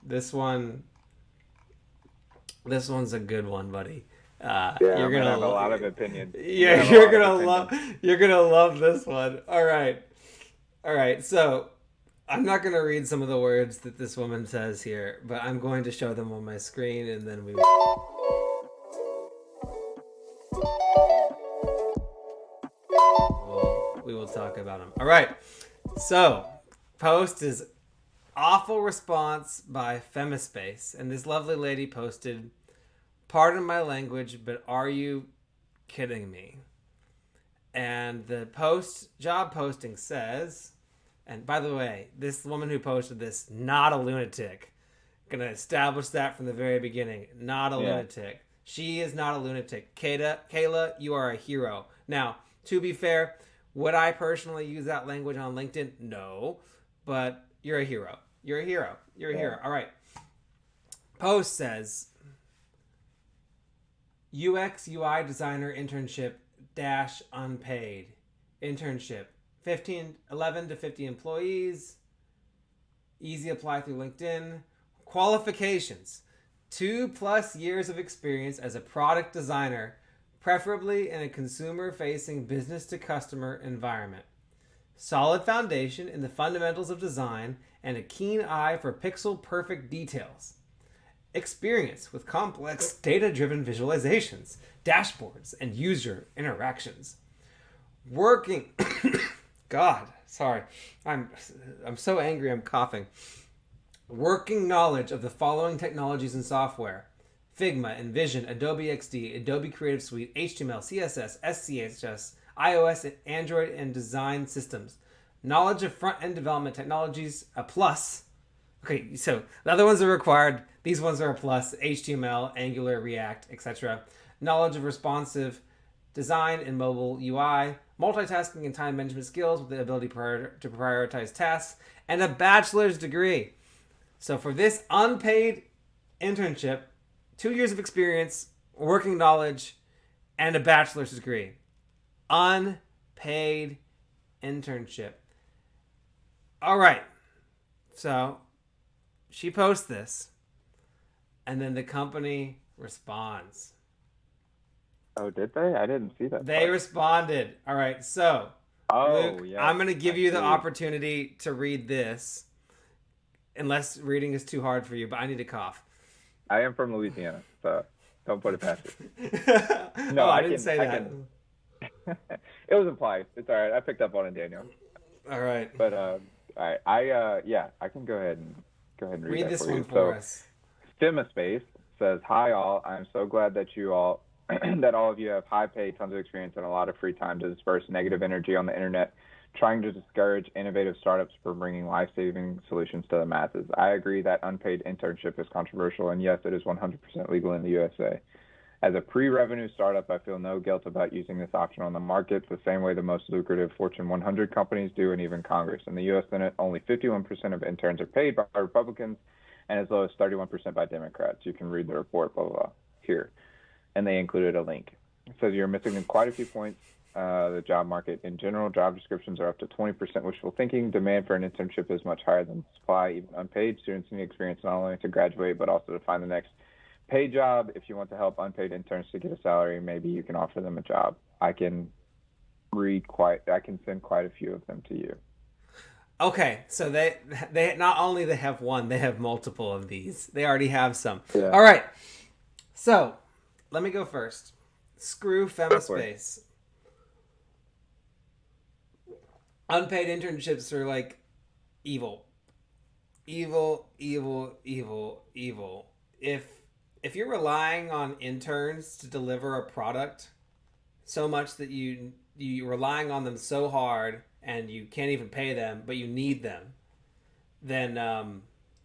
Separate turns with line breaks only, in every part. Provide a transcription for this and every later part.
This one, this one's a good one, buddy.
Yeah,
You're
I'm gonna
gonna,
have a lot of opinions. I'm gonna
yeah,
have a lot of opinions.
you're gonna love this one. All right. So I'm not gonna read some of the words that this woman says here, but I'm going to show them on my screen, and then we will talk about them. All right. So post is awful response by Femispace, and this lovely lady posted, "Pardon my language, but are you kidding me?" And the job posting says, and by the way, this woman who posted this, not a lunatic. Gonna establish that from the very beginning. Not a
Yeah.
lunatic. She is not a lunatic. Kayla, you are a hero. Now, to be fair, would I personally use that language on LinkedIn? No. But you're a hero. You're a hero. You're a
Yeah.
hero. All right. Post says UX UI designer internship dash unpaid. Internship 11 to 50 employees. Easy apply through LinkedIn. Qualifications: 2+ years of experience as a product designer, preferably in a consumer facing business to customer environment. Solid foundation in the fundamentals of design and a keen eye for pixel perfect details. Experience with complex data driven visualizations, dashboards, and user interactions. Working. God, sorry. I'm so angry I'm coughing. Working knowledge of the following technologies and software: Figma, InVision, Adobe XD, Adobe Creative Suite, HTML, CSS, SCHS, iOS, Android, and design systems. Knowledge of front-end development technologies, a plus. Okay, so the other ones are required. These ones are a plus: HTML, Angular, React, etc. Knowledge of responsive design and mobile UI, multitasking and time management skills with the ability to prioritize tasks, and a bachelor's degree. So for this unpaid internship, 2 years of experience, working knowledge, and a bachelor's degree. Unpaid internship. All right. So she posts this, and then the company responds.
Oh, did they? I didn't see that
They
part.
responded. All right. So,
Oh,
Luke,
yes,
I'm going to give
I
you the
see.
opportunity to read this, unless reading is too hard for you, but I need to cough.
I am from Louisiana, so don't put it past me.
Oh,
No,
I
I
didn't
can,
say
I
that.
can. It was implied. It's all right. I picked up on it, Daniel.
All right.
But all right, yeah, I can go ahead and read
Read
that
this
for
one
you.
for
So,
us.
Space says, "Hi all. I'm so glad that you all that all of you have high pay, tons of experience, and a lot of free time to disperse negative energy on the internet, trying to discourage innovative startups from bringing life-saving solutions to the masses. I agree that unpaid internship is controversial, and yes, it is 100% legal in the USA. As a pre-revenue startup, I feel no guilt about using this option on the market the same way the most lucrative Fortune 100 companies do, and even Congress. In the U.S. Senate, only 51% of interns are paid by Republicans and as low as 31% by Democrats. You can read the report, blah, blah, blah, here. And they included a link. It says you're missing quite a few points. The job market in general, job descriptions are up to 20% wishful thinking. Demand for an internship is much higher than supply. Even unpaid students need experience not only to graduate, but also to find the next paid job. If you want to help unpaid interns to get a salary, maybe you can offer them a job. I can send quite a few of them to you."
Okay, so they not only they have one, they have multiple of these. They already have some.
Yeah,
All right. So, let me go first. Screw
go for it.
Femispace. Unpaid internships are like evil. Evil, evil, evil, evil. If you're relying on interns to deliver a product so much that you're relying on them so hard and you can't even pay them, but you need them, then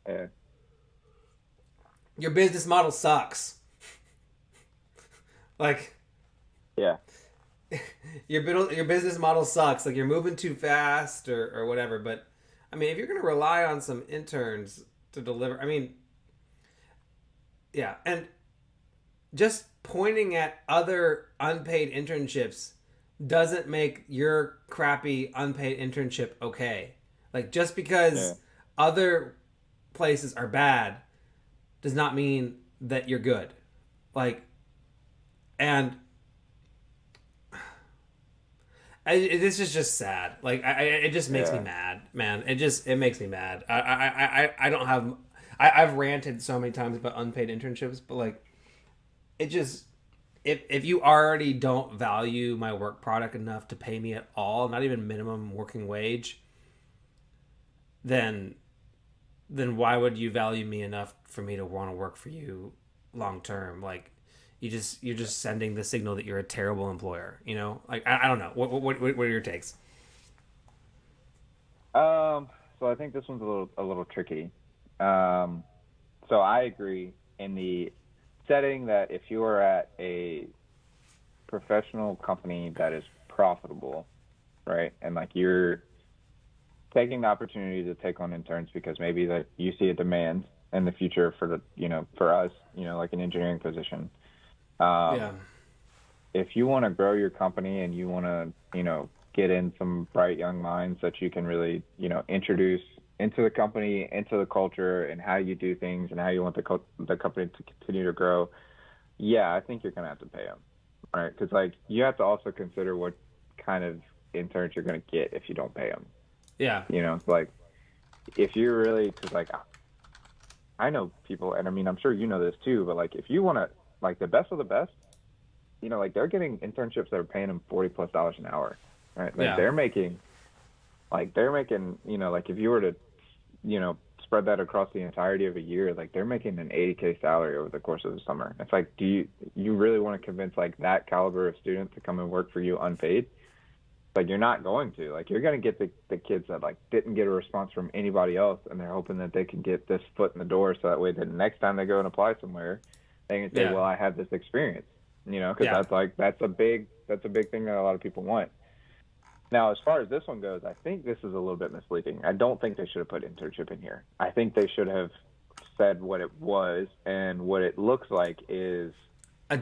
Yeah,
your business model sucks. Like
yeah,
your business model sucks. Like you're moving too fast or whatever. But I mean, if you're gonna rely on some interns to deliver, I mean, yeah, and just pointing at other unpaid internships doesn't make your crappy unpaid internship okay. Like just
yeah,
because other places are bad does not mean that you're good. Like, and this is just sad. Like, it just makes me
Yeah.
mad, man. It makes me mad. I don't have. I've ranted so many times about unpaid internships, but like, it just if you already don't value my work product enough to pay me at all, not even minimum working wage, then why would you value me enough for me to want to work for you long term? Like, you're just sending the signal that you're a terrible employer. You know, like I don't know. What are your takes?
So I think this one's a little tricky. Um, so I agree in the setting that if you are at a professional company that is profitable, right, and like you're taking the opportunity to take on interns because maybe that you see a demand in the future for the for us, like an engineering position.
Yeah,
Um, if you want to grow your company and you want to, get in some bright young minds that you can really, introduce into the company, into the culture, and how you do things and how you want the company to continue to grow, yeah, I think you're gonna have to pay them, right? Because like you have to also consider what kind of interns you're gonna get if you don't pay them.
yeah,
Like if you're really, because like I know people, and I mean I'm sure you know this too, but like if you want to, like the best of the best, like they're getting internships that are paying them $40+ an hour, right? Like
yeah,
they're making, like if you were to, spread that across the entirety of a year, like they're making an 80K salary over the course of the summer. It's like, do you really want to convince like that caliber of student to come and work for you unpaid? Like you're not going to. Like you're going to get the kids that like didn't get a response from anybody else, and they're hoping that they can get this foot in the door, so that way the next time they go and apply somewhere, they can say,
yeah,
well, I have this experience, because
yeah.
that's a big thing that a lot of people want. Now, as far as this one goes, I think this is a little bit misleading. I don't think they should have put internship in here. I think they should have said what it was, and what it looks like
A
is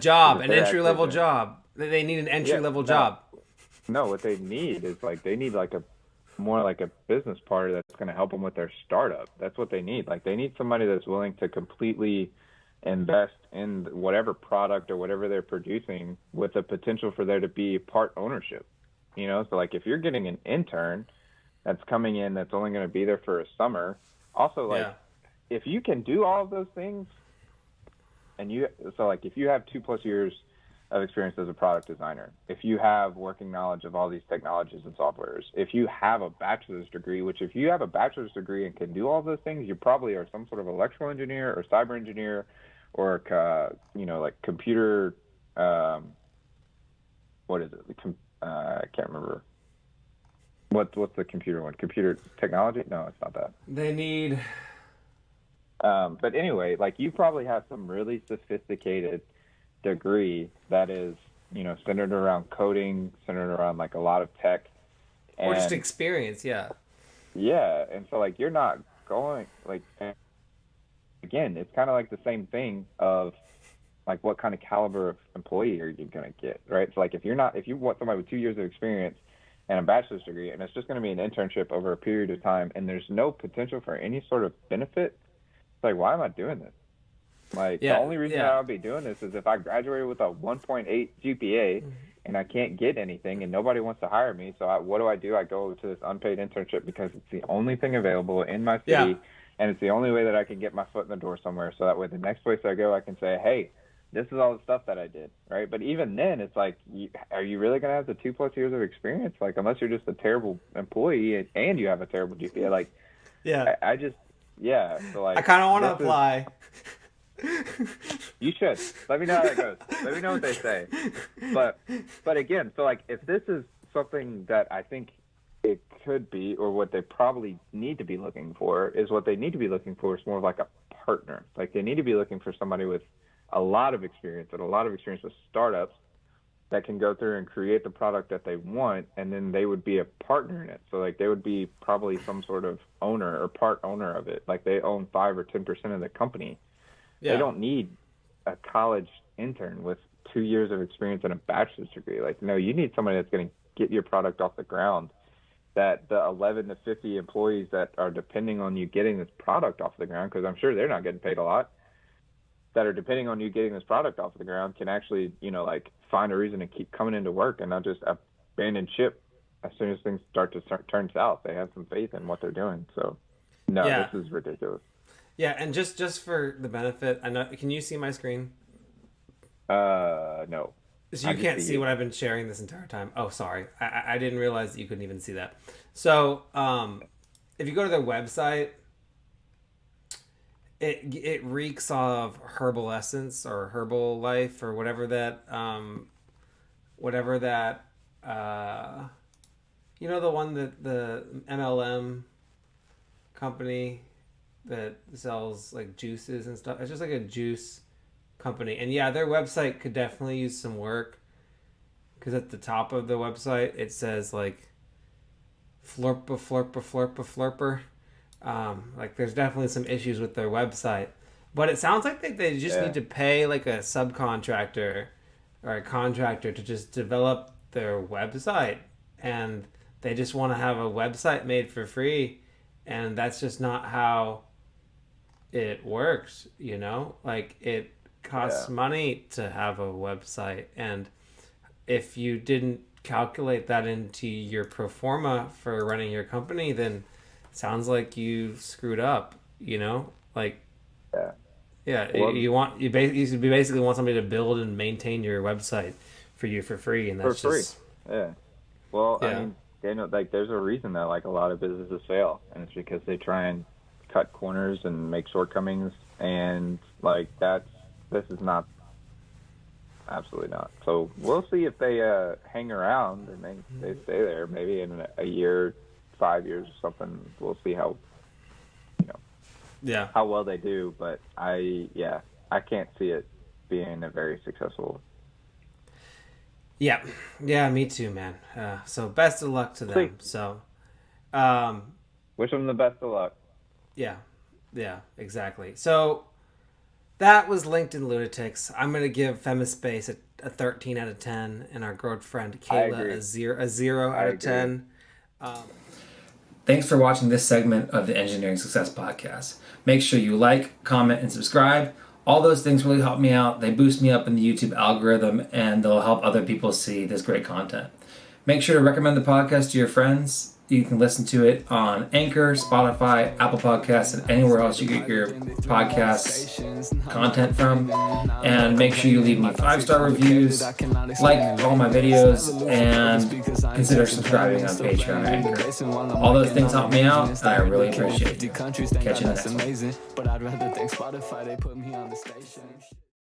job,
that
an
they're
entry
actually
level
doing.
job. They need an entry
Yeah,
level
no,
job.
no. What they need is like they need like a more like a business partner that's going to help them with their startup. That's what they need. Like they need somebody that's willing to completely invest in whatever product or whatever they're producing, with the potential for there to be part ownership. So like if you're getting an intern that's coming in that's only going to be there for a summer, also like
Yeah,
if you can do all of those things, and like if you have 2+ years of experience as a product designer, if you have working knowledge of all these technologies and softwares, if you have a bachelor's degree, which if you have a bachelor's degree and can do all those things, you probably are some sort of electrical engineer or cyber engineer, or like computer, um, what is it? I can't remember. What's the computer one? Computer technology? No, it's not that.
they need.
But anyway, like you probably have some really sophisticated degree that is, centered around coding, centered around like a lot of tech.
Or just
And
experience. Yeah,
yeah, and so like you're not going like, again, it's kind of like the same thing of like what kind of caliber of employee are you going to get, right? So like if you want somebody with 2 years of experience and a bachelor's degree, and it's just going to be an internship over a period of time, and there's no potential for any sort of benefit, it's like, why am I doing this? Like the
yeah,
only reason that
yeah.
I would be doing this is if I graduated with a 1.8 GPA and I can't get anything and nobody wants to hire me. So what do? I go to this unpaid internship because it's the only thing available in my
Yeah.
city, and it's the only way that I can get my foot in the door somewhere. So that way the next place I go, I can say, hey, this is all the stuff that I did, right? But even then, it's like, are you really going to have the 2+ years of experience? Like, unless you're just a terrible employee and you have a terrible GPA, like,
Yeah.
I just, yeah. So
I
like,
kind of want to
this is,
apply.
you should let me know how that goes. Let me know what they say. But again, so like if this is something that I think it could be, or what they probably need to be looking for, is more of like a partner. Like they need to be looking for somebody with a lot of experience with startups that can go through and create the product that they want, and then they would be a partner in it. So like they would be probably some sort of owner or part owner of it. Like they own 5 or 10% of the company. They
Yeah.
don't need a college intern with 2 years of experience and a bachelor's degree. Like, no, you need somebody that's going to get your product off the ground. That the 11 to 50 employees that are depending on you getting this product off the ground, because I'm sure they're not getting paid a lot. that are depending on you getting this product off the ground can actually, like find a reason to keep coming into work and not just abandon ship as soon as things start to turn south. They have some faith in what they're doing. So, no,
Yeah.
this is ridiculous.
Yeah, and just for the benefit, I know. Can you see my screen?
No.
So you can't see what I've been sharing this entire time. Oh, sorry. I didn't realize that you couldn't even see that. So, if you go to their website, it reeks of Herbal Essence or Herbal Life or whatever that the one that the MLM company that sells like juices and stuff. It's just like a juice company, and yeah, their website could definitely use some work, because at the top of the website it says like flurper. Like there's definitely some issues with their website, but it sounds like they just need to pay like a subcontractor or a contractor to just develop their website, and they just want to have a website made for free, and that's just not how it works, like it costs money to have a website, and if you didn't calculate that into your pro forma for running your company, then it sounds like you screwed up, like
well,
you basically want somebody to build and maintain your website for you for free, and that's
for free.
just
I mean, there's a reason that like a lot of businesses fail, and it's because they try and cut corners and make shortcomings, and like this is not, absolutely not. So we'll see if they hang around and they stay there. Maybe in a year, 5 years or something. We'll see how how well they do. But I can't see it being a very successful.
Yeah, me too, man. So best of luck to them. So,
wish them the best of luck.
Yeah, exactly. So that was LinkedIn Lunatics. I'm gonna give Femispace a 13 out of 10, and our girlfriend Kayla a 0 out of 10. Thanks for watching this segment of the Engineering Success Podcast. Make sure you like, comment, and subscribe. All those things really help me out. They boost me up in the YouTube algorithm, and they'll help other people see this great content. Make sure to recommend the podcast to your friends. You can listen to it on Anchor, Spotify, Apple Podcasts, and anywhere else you get your podcast content from. And make sure you leave me 5-star reviews, like all my videos, and consider subscribing on Patreon or Anchor. All those things help me out, and I really appreciate it. Catch you in the next one.